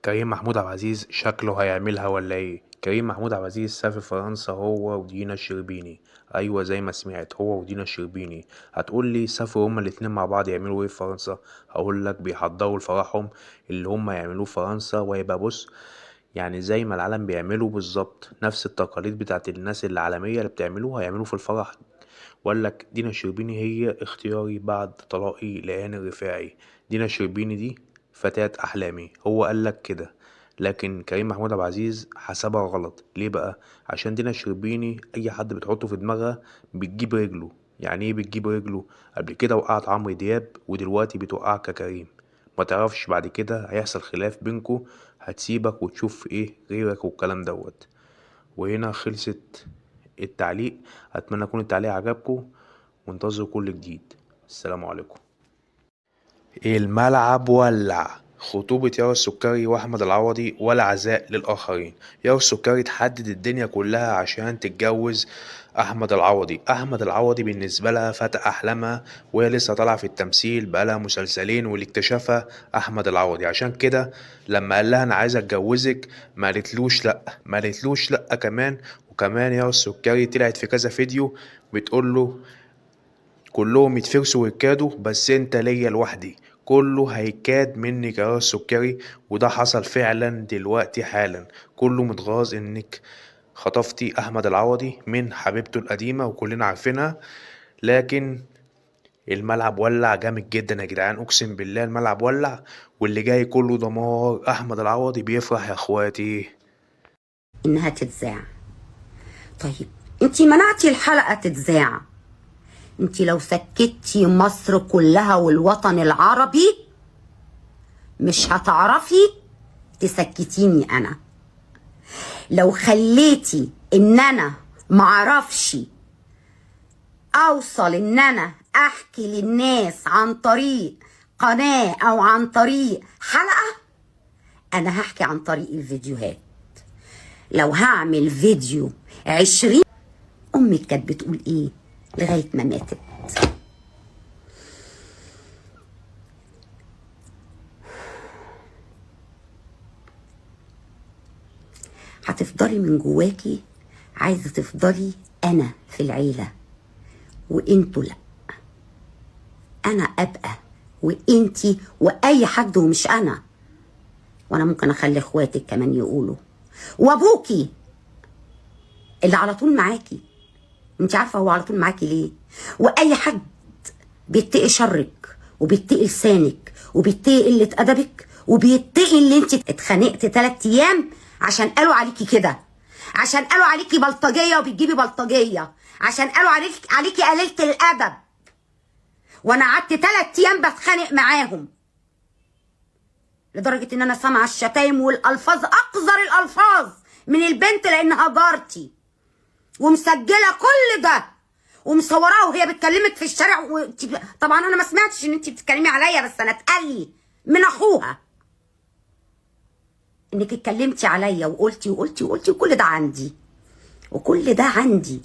كريم محمود عبد العزيز شكله هيعملها ولا ايه؟ كريم محمود عبد العزيز سافر فرنسا هو ودينا الشربيني. ايوه زي ما سمعت، هو ودينا الشربيني. هتقول لي سافروا هما الاتنين مع بعض يعملوا ايه في فرنسا؟ هقول لك بيحضروا لفرحهم اللي هما يعملوه في فرنسا، ويبقى بص يعني زي ما العالم بيعملوا بالظبط، نفس التقاليد بتاعت الناس العالمية اللي بتعملوها هيعملوا في الفرح. وقال لك دينا الشربيني هي اختياري بعد طلاقي لآن الرفاعي. دينا الشربيني دي فتاة أحلامي، هو قال لك كده. لكن كريم محمود عبد العزيز حسبها غلط. ليه بقى؟ عشان دينا الشربيني أي حد بتحطه في دماغها بتجيب رجله. يعني ايه بتجيب رجله؟ قبل كده وقعت عمرو دياب، ودلوقتي بتوقعك ككريم. ما تعرفش بعد كده هيحصل خلاف بينكو، هتسيبك وتشوف ايه غيرك والكلام دوت. وهنا خلصت التعليق. اتمنى يكون التعليق عجبكم، وانتظروا كل جديد. السلام عليكم. الملعب ولع. خطوبة يارا السكري وأحمد العوضي ولا عزاء للآخرين. يارا السكري تحدد الدنيا كلها عشان تتجوز أحمد العوضي. أحمد العوضي بالنسبة لها فتى أحلامها، وهي لسه طالعة في التمثيل بقالها مسلسلين، واللي اكتشفها أحمد العوضي. عشان كده لما قال لها أنا عايز أتجوزك ما قالتلوش لأ، ما قالتلوش لأ كمان. وكمان يارا السكري طلعت في كذا فيديو بتقول له كلهم يتفرسوا ويتكادوا بس انت ليا لوحدي. كله هيكاد منك يا راس سكري، وده حصل فعلا دلوقتي حالا. كله متغاظ انك خطفتي احمد العوضي من حبيبته القديمة وكلنا عارفينها. لكن الملعب ولع جامد جدا يا جدعان، اقسم بالله الملعب ولع، واللي جاي كله دمار. احمد العوضي بيفرح يا اخواتي. انها تتذاع. طيب انتي منعتي الحلقة تتذاع، انتي لو سكتتي مصر كلها والوطن العربي مش هتعرفي تسكتيني انا. لو خليتي ان انا معرفش اوصل ان انا احكي للناس عن طريق قناة او عن طريق حلقة، انا هحكي عن طريق الفيديوهات. لو هعمل فيديو 20، امك كانت بتقول ايه لغاية ما ماتت؟ هتفضلي من جواكي عايزة تفضلي انا في العيلة وانتوا لا. انا ابقى وانتي واي حد ومش انا. وانا ممكن اخلي اخواتك كمان يقولوا، وابوكي اللي على طول معاكي. انت عارفه هو على طول معاكي ليه؟ واي حد بيتقي شرك وبيتقي لسانك وبيتقي قله ادبك وبيتقي اللي انت اتخانقت 3 ايام عشان قالوا عليكي كده، عشان قالوا عليكي بلطجيه وبتجيبي بلطجيه، عشان قالوا عليكي قليله الادب. وانا قعدت 3 ايام بتخانق معاهم لدرجه ان انا سامعه الشتايم والالفاظ، اقذر الالفاظ من البنت لانها جارتي، ومسجله كل ده ومصوراها وهي بتكلمك في الشارع طبعا انا ما سمعتش ان انت بتتكلمي عليا، بس انا اتقال لي من اخوها انك اتكلمتي عليا وقلتي وقلتي وقلتي، وكل ده عندي، وكل ده عندي.